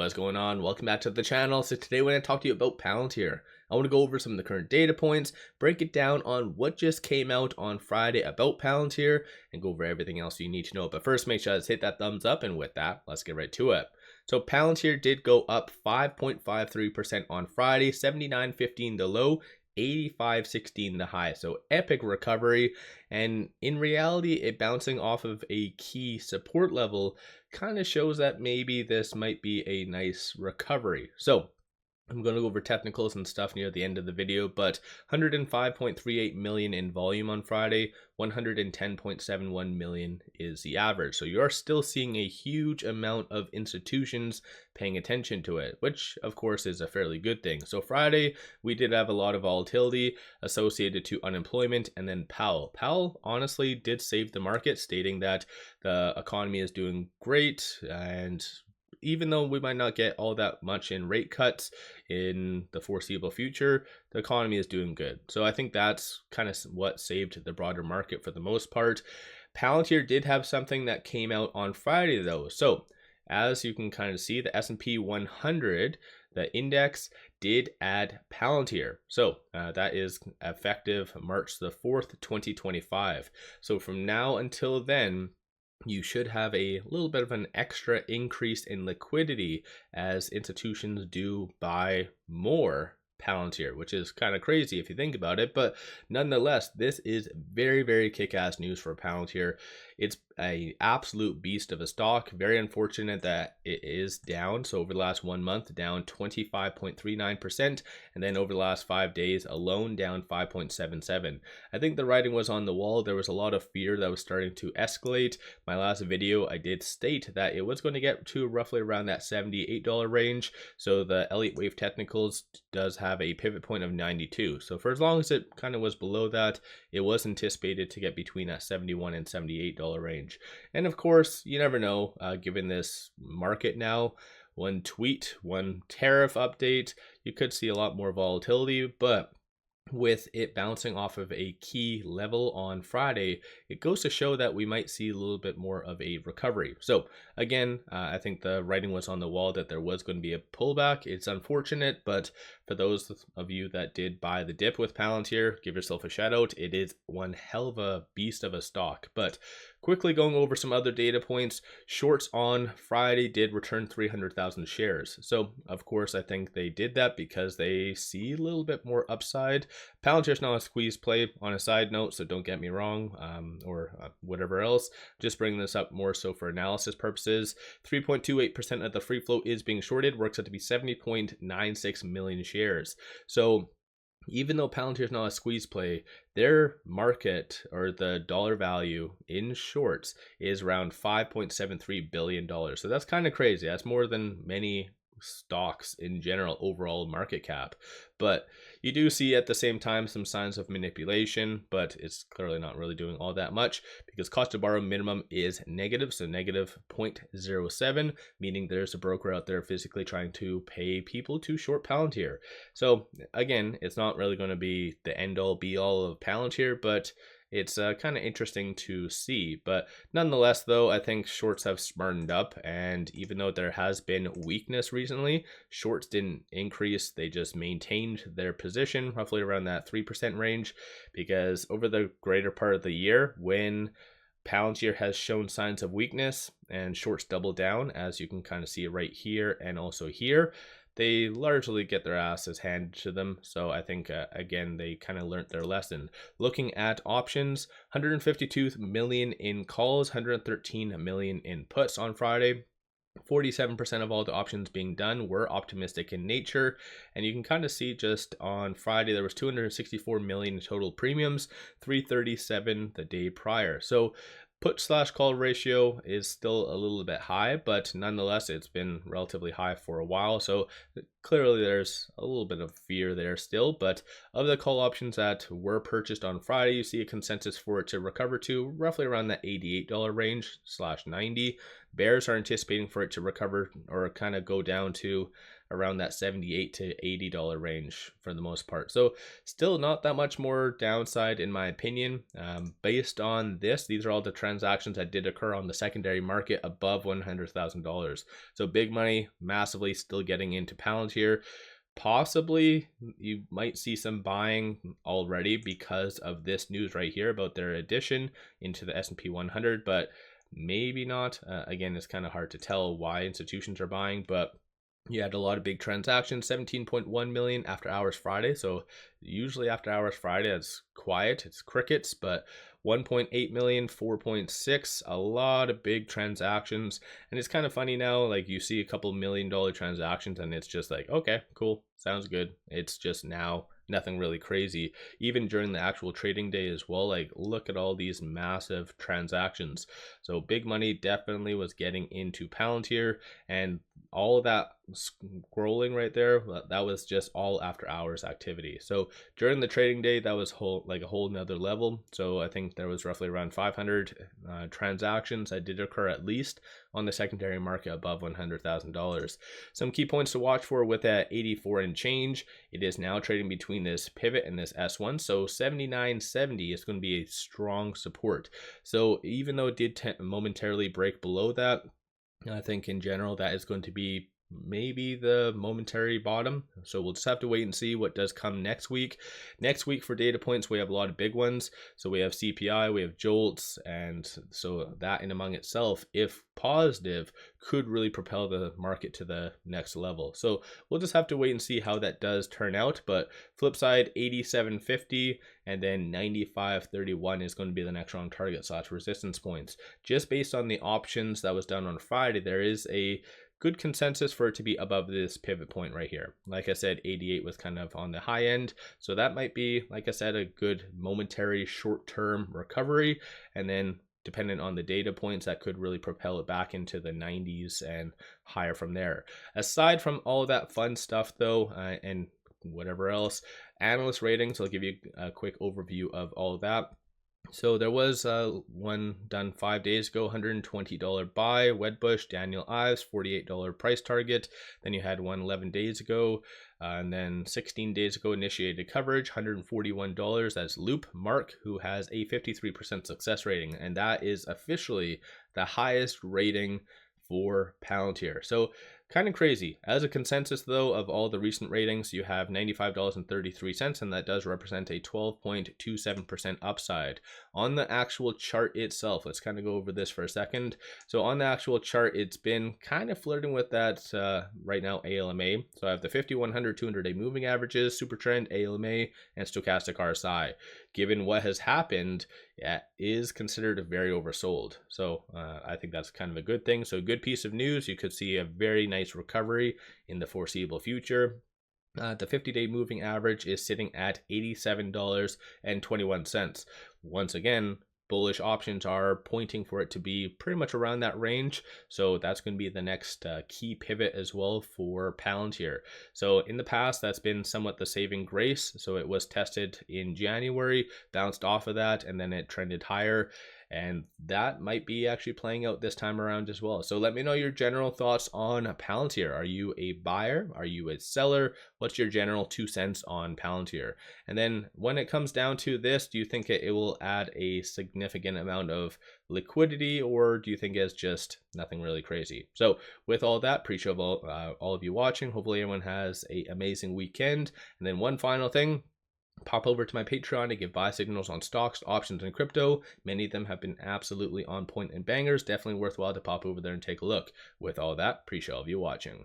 What's going on? Welcome back to the channel. So today we're going to talk to you about Palantir. I want to go over some of the current data points, break it down on what just came out on Friday about Palantir, and go over everything else you need to know. But first, make sure to hit that thumbs up, and with that, let's get right to it. So Palantir did go up 5.53% on Friday, 79.15 the low, 85.16 the high. So epic recovery, and in reality it bouncing off of a key support level kind of shows that maybe this might be a nice recovery. So I'm going to go over technicals and stuff near the end of the video, but 105.38 million in volume on Friday, 110.71 million is the average. So you are still seeing a huge amount of institutions paying attention to it, which of course is a fairly good thing. So Friday, we did have a lot of volatility associated to unemployment, and then Powell. Powell honestly did save the market, stating that the economy is doing great, and even though we might not get all that much in rate cuts in the foreseeable future, the economy is doing good. So I think that's kind of what saved the broader market for the most part. Palantir did have something that came out on Friday though. So as you can kind of see, the S&P 100, the index, did add Palantir. So that is effective March the 4th, 2025. So from now until then, you should have a little bit of an extra increase in liquidity as institutions do buy more Palantir, which is kind of crazy if you think about it, but nonetheless, this is very, very kick-ass news for Palantir. It's an absolute beast of a stock. Very unfortunate that it is down. So over the last 1 month, down 25.39%, and then over the last 5 days alone, down 5.77. I think the writing was on the wall. There was a lot of fear that was starting to escalate. My last video, I did state that it was going to get to roughly around that $78 range. So the Elliott Wave Technicals does have a pivot point of 92. So for as long as it kind of was below that, it was anticipated to get between that $71 and $78 range. And of course, you never know, given this market now, one tweet, one tariff update, you could see a lot more volatility, but with it bouncing off of a key level on Friday, it goes to show that we might see a little bit more of a recovery. So again, I think the writing was on the wall that there was going to be a pullback. It's unfortunate, but for those of you that did buy the dip with Palantir, give yourself a shout out. It is one hell of a beast of a stock. But quickly going over some other data points, shorts on Friday did return 300,000 shares. So of course, I think they did that because they see a little bit more upside. Palantir's not a squeeze play on a side note, so don't get me wrong, or whatever else. Just bringing this up more so for analysis purposes. 3.28% of the free float is being shorted, works out to be 70.96 million shares. So even though Palantir is not a squeeze play, their market, or the dollar value in shorts, is around $5.73 billion. So that's kind of crazy. That's more than many stocks in general overall market cap. But you do see at the same time some signs of manipulation, but it's clearly not really doing all that much because cost to borrow minimum is negative, so negative 0.07, meaning there's a broker out there physically trying to pay people to short Palantir. So again, it's not really going to be the end all be all of Palantir, but it's kind of interesting to see. But nonetheless, though, I think shorts have smartened up, and even though there has been weakness recently, shorts didn't increase. They just maintained their position roughly around that 3% range, because over the greater part of the year, when Palantir has shown signs of weakness and shorts double down, as you can kind of see right here and also here, they largely get their asses handed to them. So I think, again, they kind of learned their lesson. Looking at options, 152 million in calls, 113 million in puts on Friday. 47% of all the options being done were optimistic in nature, and you can kind of see just on Friday there was 264 million in total premiums, 337 the day prior. So put/call ratio is still a little bit high, but nonetheless it's been relatively high for a while, so clearly there's a little bit of fear there still. But of the call options that were purchased on Friday, you see a consensus for it to recover to roughly around that $88 range /90. Bears are anticipating for it to recover or kind of go down to around that $78 to $80 range for the most part. So still not that much more downside in my opinion. Based on this, these are all the transactions that did occur on the secondary market above $100,000. So big money massively still getting into Palantir. Possibly you might see some buying already because of this news right here about their addition into the S&P 100, but maybe not. Again, it's kind of hard to tell why institutions are buying, but you had a lot of big transactions. 17.1 million after hours Friday. So usually after hours Friday, it's quiet, it's crickets, but 1.8 million, 4.6, a lot of big transactions. And it's kind of funny now, like you see a couple $1 million transactions and it's just like, okay, cool, sounds good. It's just now nothing really crazy. Even during the actual trading day as well, like look at all these massive transactions. So big money definitely was getting into Palantir, and all of that scrolling right there, that was just all after hours activity. So during the trading day, that was a whole nother level. So I think there was roughly around 500 transactions that did occur at least on the secondary market above $100,000. Some key points to watch for with that 84 and change. It is now trading between this pivot and this S1. So 79.70 is going to be a strong support. So even though it did momentarily break below that, I think in general that is going to be maybe the momentary bottom. So we'll just have to wait and see what does come next week. Next week for data points, we have a lot of big ones. So we have CPI, we have JOLTS, and so that in among itself, if positive, could really propel the market to the next level. So we'll just have to wait and see how that does turn out. But flip side, 87.50 and then 95.31 is going to be the next strong target / resistance points. Just based on the options that was done on Friday, there is a good consensus for it to be above this pivot point right here. Like I said, 88 was kind of on the high end. So that might be, like I said, a good momentary short-term recovery. And then dependent on the data points, that could really propel it back into the 90s and higher from there. Aside from all of that fun stuff though, and whatever else, analyst ratings, I'll give you a quick overview of all of that. So there was one done 5 days ago, $120 buy, Wedbush, Daniel Ives, $48 price target. Then you had one 11 days ago, and then 16 days ago initiated coverage, $141. That's Loop Mark, who has a 53% success rating, and that is officially the highest rating for Palantir. So kind of crazy. As a consensus though of all the recent ratings, you have $95.33, and that does represent a 12.27% upside. On the actual chart itself, let's kind of go over this for a second. So on the actual chart, it's been kind of flirting with that right now ALMA. So I have the 50, 100, 200-day moving averages, super trend, ALMA, and stochastic RSI. Given what has happened, it is considered very oversold. So I think that's kind of a good thing. So a good piece of news, you could see a very nice recovery in the foreseeable future. The 50-day moving average is sitting at $87.21. Once again, bullish options are pointing for it to be pretty much around that range. So that's going to be the next key pivot as well for Palantir. So in the past, that's been somewhat the saving grace. So it was tested in January, bounced off of that, and then it trended higher. And that might be actually playing out this time around as well. So let me know your general thoughts on Palantir. Are you a buyer? Are you a seller? What's your general 2 cents on Palantir? And then when it comes down to this, do you think it will add a significant amount of liquidity, or do you think it's just nothing really crazy? So with all that, appreciate all of you watching. Hopefully everyone has an amazing weekend. And then one final thing, pop over to my Patreon to give buy signals on stocks, options, and crypto. Many of them have been absolutely on point and bangers. Definitely worthwhile to pop over there and take a look. With all that, appreciate all of you watching.